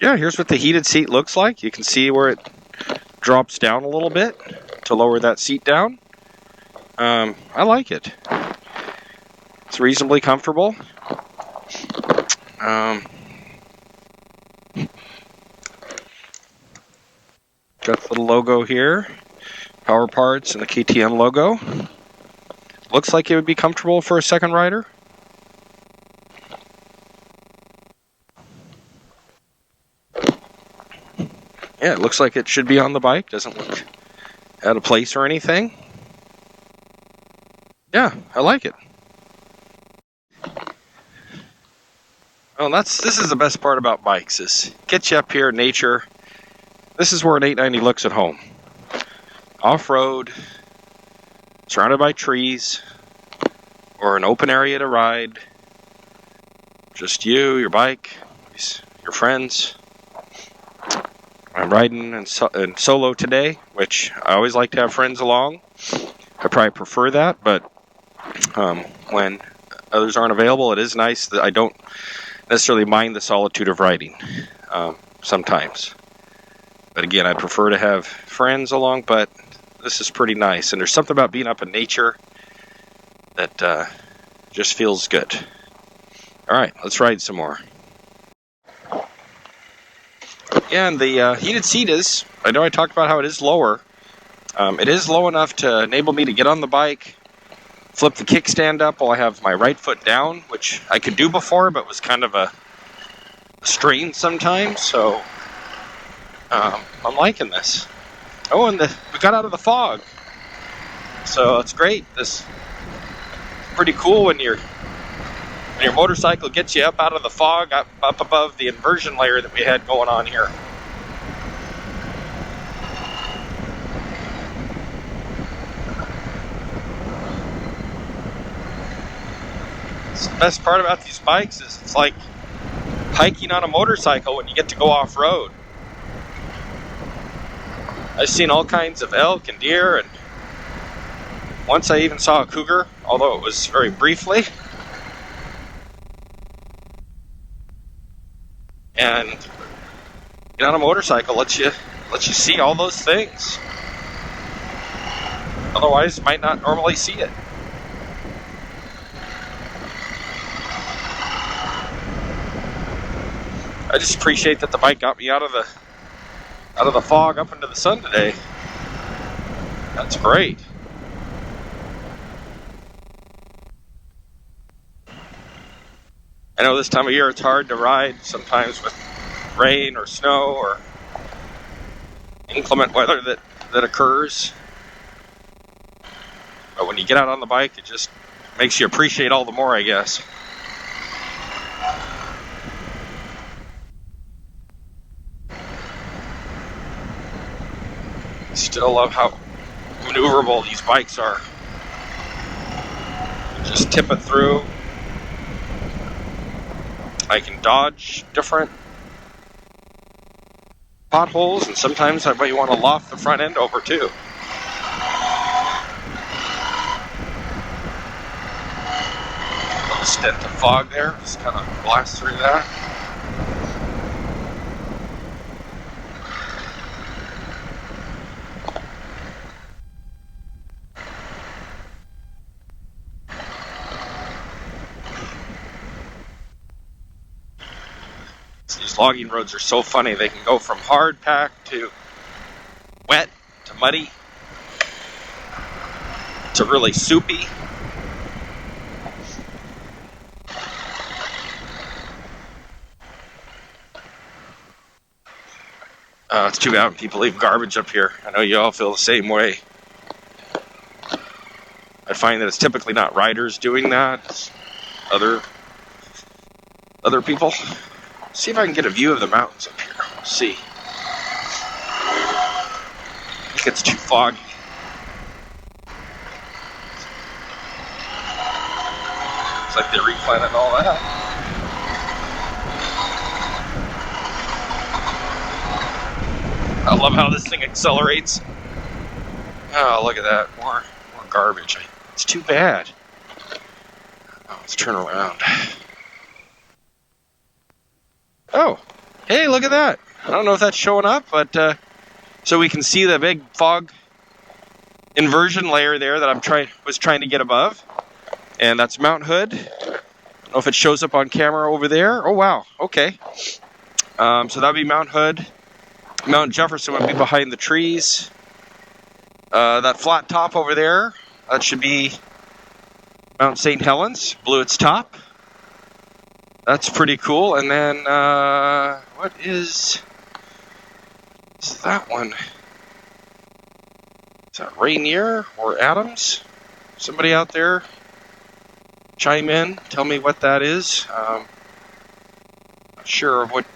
yeah, here's what the heated seat looks like. You can see where it drops down a little bit to lower that seat down. I like it. It's reasonably comfortable. Got the little logo here, Power Parts and the KTM logo. Looks like it would be comfortable for a second rider. Yeah, it looks like it should be on the bike. Doesn't look out of place or anything. Yeah, I like it. Well, this is the best part about bikes, is get you up here in nature. This is where an 890 looks at home. Off-road, surrounded by trees, or an open area to ride. Just you, your bike, your friends. I'm riding in solo today, which I always like to have friends along. I probably prefer that, but when others aren't available, it is nice that I don't necessarily mind the solitude of riding sometimes. But again, I prefer to have friends along, but this is pretty nice. And there's something about being up in nature that just feels good. All right, let's ride some more. Yeah, and the heated seat is, I know I talked about how it is lower. It is low enough to enable me to get on the bike, flip the kickstand up while I have my right foot down, which I could do before, but was kind of a strain sometimes, so I'm liking this. Oh, and we got out of the fog, so it's great. This is pretty cool when your motorcycle gets you up out of the fog, up above the inversion layer that we had going on here. The best part about these bikes is it's like hiking on a motorcycle when you get to go off-road. I've seen all kinds of elk and deer, and once I even saw a cougar, although it was very briefly. And get on a motorcycle lets you see all those things. Otherwise, you might not normally see it. I just appreciate that the bike got me out of the fog up into the sun today. That's great. I know this time of year it's hard to ride, sometimes with rain or snow or inclement weather that occurs. But when you get out on the bike, it just makes you appreciate all the more, I guess. Still love how maneuverable these bikes are. Just tip it through. I can dodge different potholes, and sometimes I might want to loft the front end over too. Little stint of fog there, just kind of blast through that. These logging roads are so funny. They can go from hard packed to wet to muddy to really soupy. It's too bad when people leave garbage up here. I know you all feel the same way. I find that it's typically not riders doing that. It's other people. See if I can get a view of the mountains up here. Let's see. I think it's too foggy. Looks like they replanted all that. I love how this thing accelerates. Oh, look at that. More garbage. It's too bad. Oh, let's turn around. Oh, Hey, look at that. I don't know if that's showing up, but so we can see the big fog inversion layer there that was trying to get above. And that's Mount Hood. I don't know if it shows up on camera over there. Oh, wow. Okay. So that would be Mount Hood. Mount Jefferson would be behind the trees. That flat top over there, that should be Mount St. Helens. Blew its top. That's pretty cool. And then, what is that one? Is that Rainier or Adams? Somebody out there chime in, tell me what that is. Not sure of what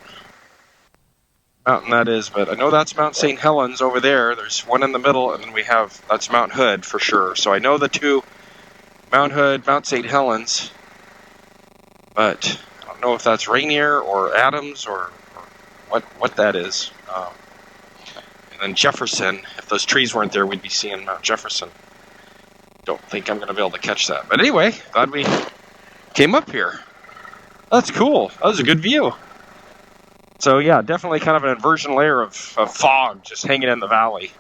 mountain that is, but I know that's Mount St. Helens over there. There's one in the middle, and then that's Mount Hood for sure. So I know the two, Mount Hood, Mount St. Helens, but I don't know if that's Rainier or Adams or what that is. And then Jefferson, if those trees weren't there, we'd be seeing Mount Jefferson. Don't think I'm going to be able to catch that. But anyway, glad we came up here. That's cool. That was a good view. So yeah, definitely kind of an inversion layer of fog just hanging in the valley.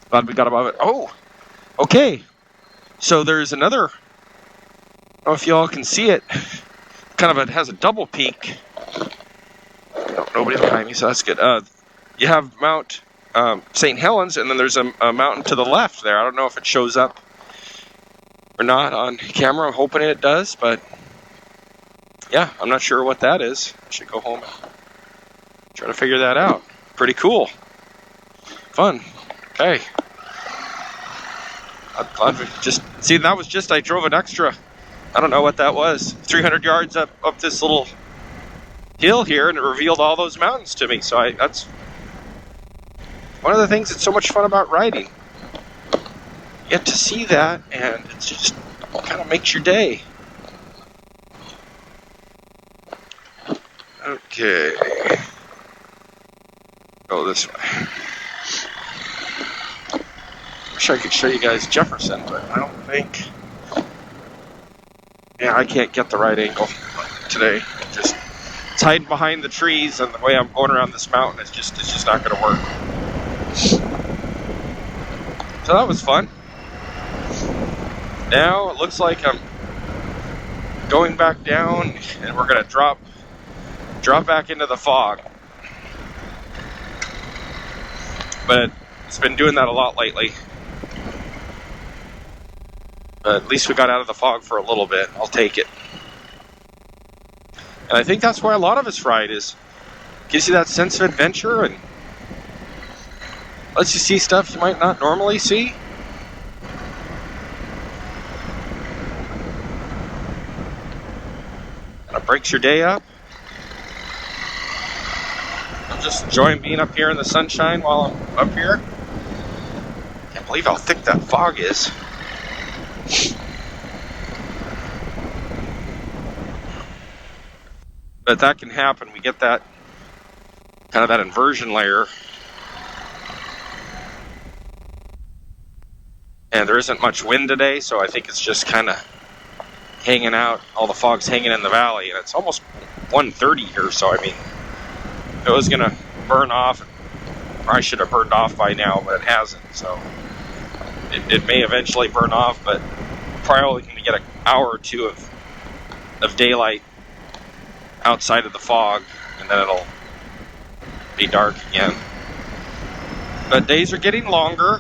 Glad we got above it. Oh, okay. So there's another, I don't know if you all can see it, it has a double peak. No, nobody behind me, so that's good. You have Mount St. Helens, and then there's a mountain to the left there. I don't know if it shows up or not on camera. I'm hoping it does, but yeah, I'm not sure what that is. I should go home and try to figure that out. Pretty cool. Fun. Okay. I'm glad we I drove an extra, I don't know what that was, 300 yards up this little hill here, and it revealed all those mountains to me. So that's one of the things that's so much fun about riding. You get to see that, and it just kind of makes your day. Okay. Go this way. Wish I could show you guys Jefferson, but I don't think. Yeah, I can't get the right angle today. It's hiding behind the trees, and the way I'm going around this mountain it's just not going to work. So that was fun. Now it looks like I'm going back down, and we're going to drop back into the fog. But it's been doing that a lot lately. But at least we got out of the fog for a little bit. I'll take it. And I think that's why a lot of us ride, is gives you that sense of adventure and lets you see stuff you might not normally see. Kind of breaks your day up. I'm just enjoying being up here in the sunshine while I'm up here. Can't believe how thick that fog is. But that can happen. We get that kind of that inversion layer. And there isn't much wind today, so I think it's just kind of hanging out. All the fog's hanging in the valley, and it's almost 1:30 here, so I mean, it was going to burn off. Or I should have burned off by now, but it hasn't, so it may eventually burn off, but probably going to get an hour or two of daylight outside of the fog, and then it'll be dark again. But days are getting longer.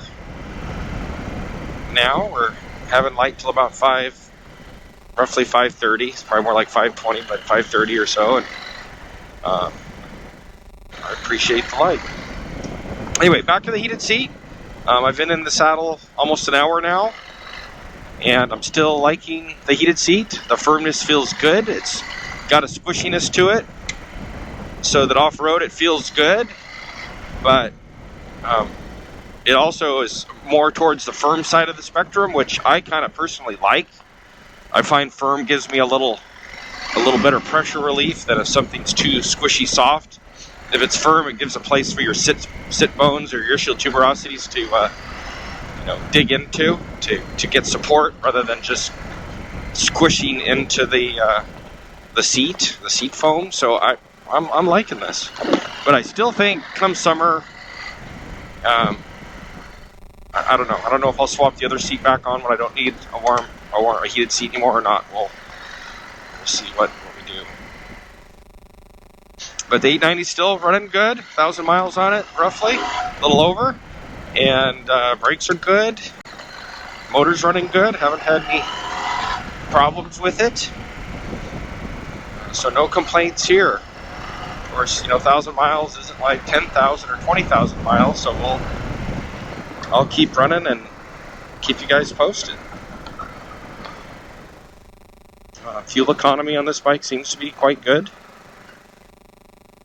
Now we're having light till about roughly 5:30. It's probably more like 5:20, but 5:30 or so, and I appreciate the light. Anyway, back to the heated seat. I've been in the saddle almost an hour now, and I'm still liking the heated seat. The firmness feels good. It's got a squishiness to it, so that off-road it feels good, but it also is more towards the firm side of the spectrum, which I kind of personally like. I find firm gives me a little better pressure relief than if something's too squishy soft. If it's firm, it gives a place for your sit bones or your ischial tuberosities to dig into to get support, rather than just squishing into the seat foam. So I'm liking this. But I still think come summer, I don't know. I don't know if I'll swap the other seat back on when I don't need a heated seat anymore or not. We'll see what we do. But the 890 is still running good. 1,000 miles on it, roughly, a little over. And brakes are good. Motor's running good. Haven't had any problems with it. So no complaints here. Of course, 1,000 miles isn't like 10,000 or 20,000 miles, so I'll keep running and keep you guys posted. Fuel economy on this bike seems to be quite good.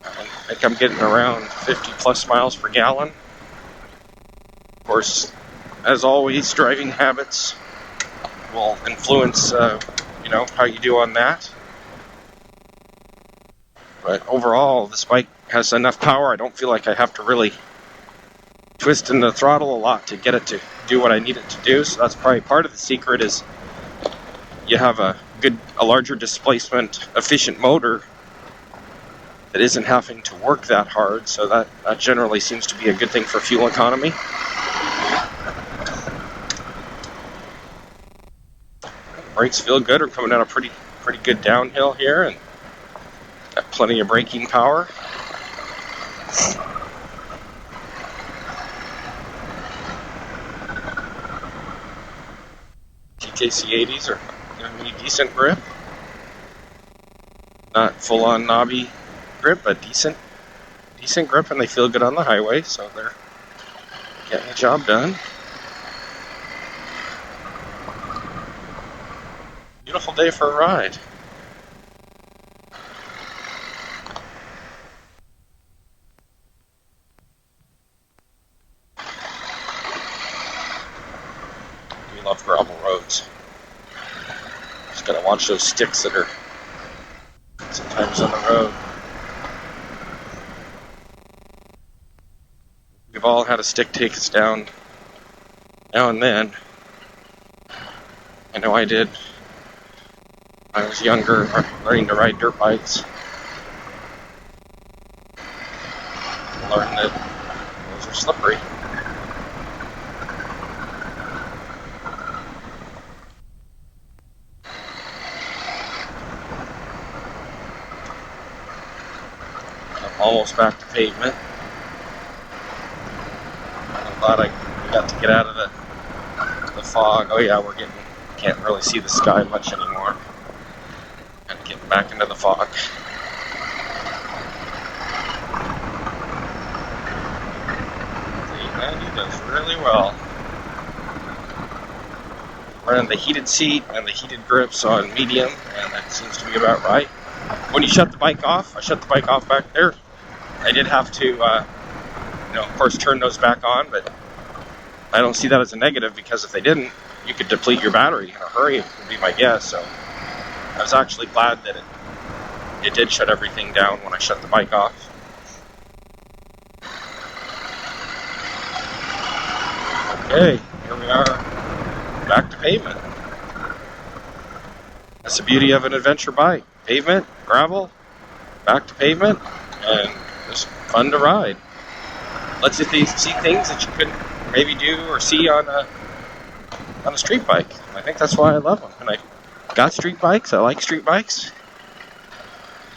I think I'm getting around 50 plus miles per gallon. Of course, as always, driving habits will influence, how you do on that. But overall, this bike has enough power. I don't feel like I have to really twist in the throttle a lot to get it to do what I need it to do. So that's probably part of the secret, is you have a larger displacement, efficient motor that isn't having to work that hard. So that generally seems to be a good thing for fuel economy. Brakes feel good. We're coming down a pretty good downhill here, and got plenty of braking power. TKC 80s are giving me decent grip. Not full-on knobby grip, but decent grip, and they feel good on the highway, so they're getting the job done. Beautiful day for a ride. We love gravel roads. Just gotta watch those sticks that are sometimes on the road. We've all had a stick take us down now and then. I know I did. I was younger, learning to ride dirt bikes. Learned that those are slippery. I'm almost back to pavement. I'm glad I got to get out of the fog. Oh yeah, can't really see the sky much anymore. Got to get back into the fog. The 890 does really well. Running the heated seat and the heated grips on medium, and that seems to be about right. When you shut the bike off, I shut the bike off back there. I did have to, of course, turn those back on, but I don't see that as a negative, because if they didn't, you could deplete your battery in a hurry, would be my guess. So I was actually glad that it did shut everything down when I shut the bike off. Okay, here we are, back to pavement. That's the beauty of an adventure bike. Pavement, gravel, back to pavement, and just fun to ride. Lets you see things that you couldn't maybe do or see on a street bike. I think that's why I love them. And I got street bikes. I like street bikes,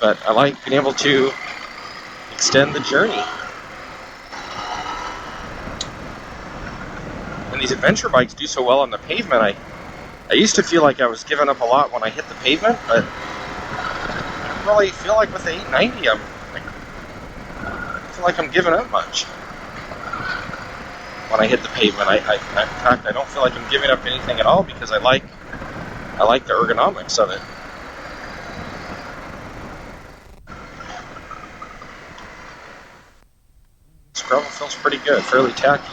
but I like being able to extend the journey. And these adventure bikes do so well on the pavement. I used to feel like I was giving up a lot when I hit the pavement, but I don't really feel like with the 890 I feel like I'm giving up much when I hit the pavement. In fact, I don't feel like I'm giving up anything at all, because I like the ergonomics of it. This gravel feels pretty good, fairly tacky.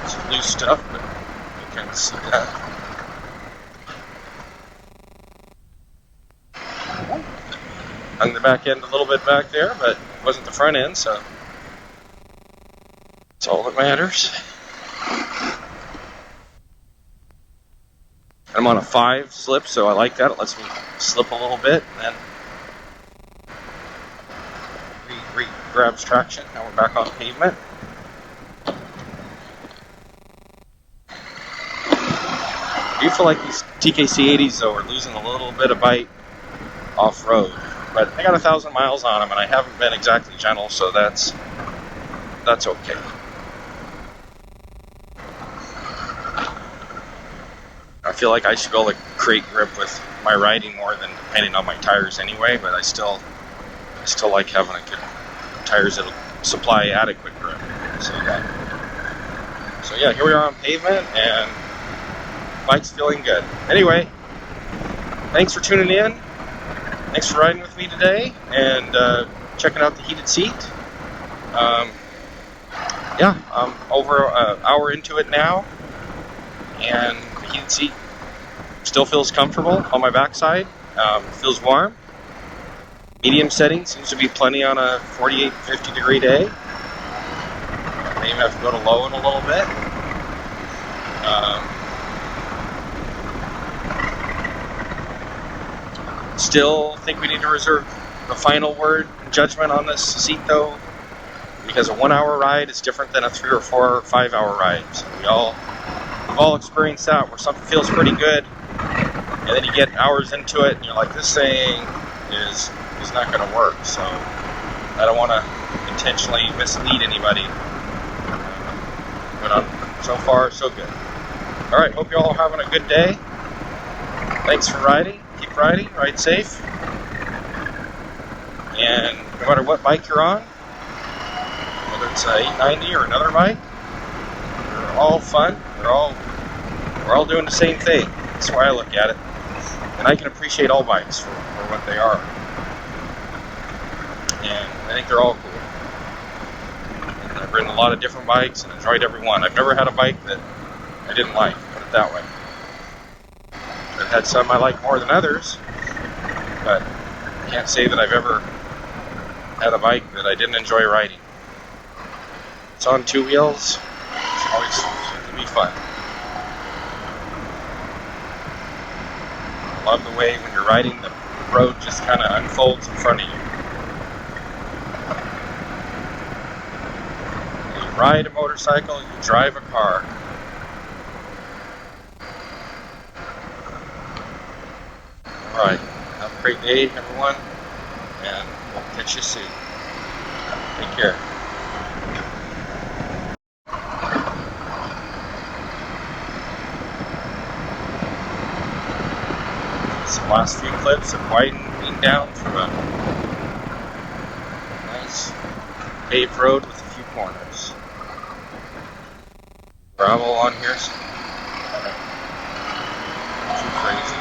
Some loose stuff, but you can see that. Hung the back end a little bit back there, but it wasn't the front end, so that's all that matters. I'm I'm on a 5 slip, so I like that. It lets me slip a little bit, and then grabs traction. Now we're back on pavement. I do feel like these TKC 80s though are losing a little bit of bite off-road, but I got 1,000 miles on them, and I haven't been exactly gentle, so that's okay. I feel like I should be able to create grip with my riding more than depending on my tires anyway, but I still like having a good tires that'll supply adequate grip. So yeah, here we are on pavement, and bike's feeling good. Anyway, thanks for tuning in. Thanks for riding with me today and checking out the heated seat. Yeah, I'm over an hour into it now, and the heated seat still feels comfortable on my backside. Feels warm. Medium setting seems to be plenty on a 48, 50 degree day. May even have to go to low in a little bit. Still think we need to reserve the final word and judgment on this seat though, because a 1 hour ride is different than a 3 or 4 or 5 hour ride. So we've all experienced that, where something feels pretty good, and then you get hours into it and you're like, this thing is not going to work. So I don't want to intentionally mislead anybody. But so far, so good. All right, hope you all are having a good day. Thanks for riding. Keep riding, ride safe. And no matter what bike you're on, whether it's an 890 or another bike, they're all fun. We're all doing the same thing. That's why I look at it. And I can appreciate all bikes for what they are. And I think they're all cool. And I've ridden a lot of different bikes and enjoyed every one. I've never had a bike that I didn't like, put it that way. I've had some I like more than others, but I can't say that I've ever had a bike that I didn't enjoy riding. It's on 2 wheels. It's always seems to be fun. I love the way when you're riding, the road just kind of unfolds in front of you. You ride a motorcycle, you drive a car. Alright, have a great day, everyone, and we'll catch you soon. Take care. Some last few clips of widening down through a nice paved road with a few corners. Gravel on here, so too crazy.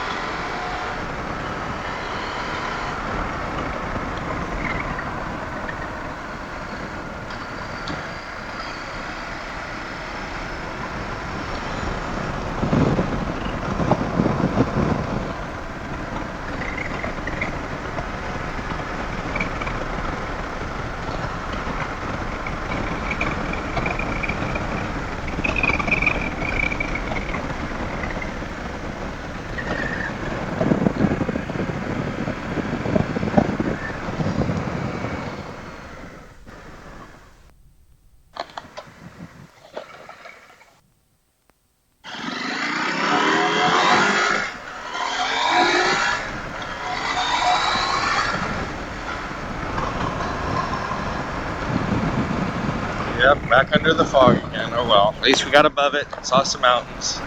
Yep, back under the fog again. Oh well. At least we got above it. Saw some mountains.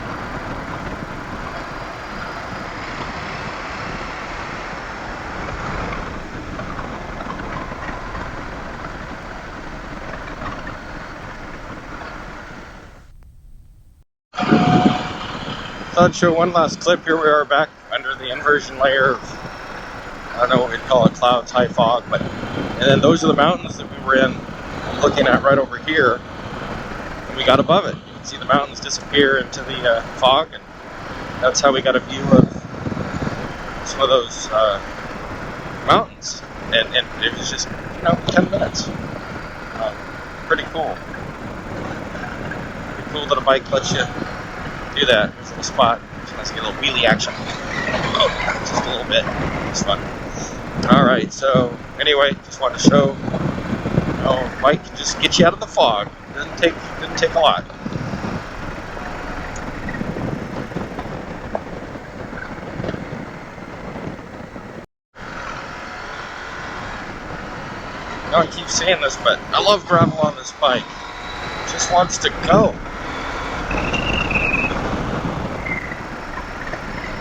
Thought I'd show one last clip. Here we are back under the inversion layer of, I don't know what we'd call it, clouds, high fog, but, and then those are the mountains that we were in. I'm looking at right over here, and we got above it. You can see the mountains disappear into the fog, and that's how we got a view of some of those mountains. And it was just, 10 minutes. Pretty cool. Pretty cool that a bike lets you do that. There's a little spot. Just Let's get a little wheelie action. Oh, just a little bit. It's fun. Alright, so anyway, just wanted to show bike can just get you out of the fog. Didn't take a lot. I keep saying this, but I love gravel on this bike. It just wants to go.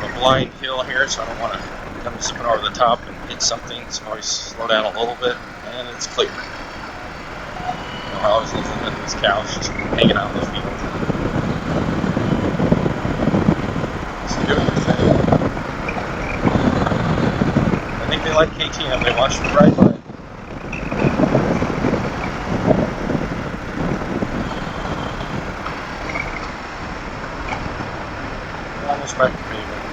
A blind hill here, so I don't want to come zipping over the top and hit something. So I always slow down a little bit, and it's clear. I always love looking at these cows just hanging out in the field. Just doing their thing. I think they like KTM. They watch me ride by. Almost back to pavement.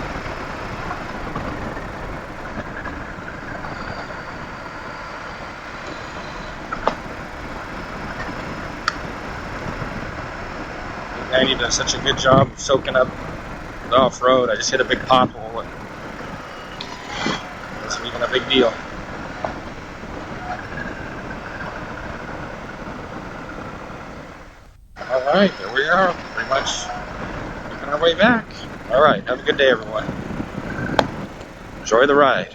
Andy does such a good job of soaking up the off-road. I just hit a big pothole and it wasn't even a big deal. Alright, there we are. Pretty much making our way back. Alright, have a good day, everyone. Enjoy the ride.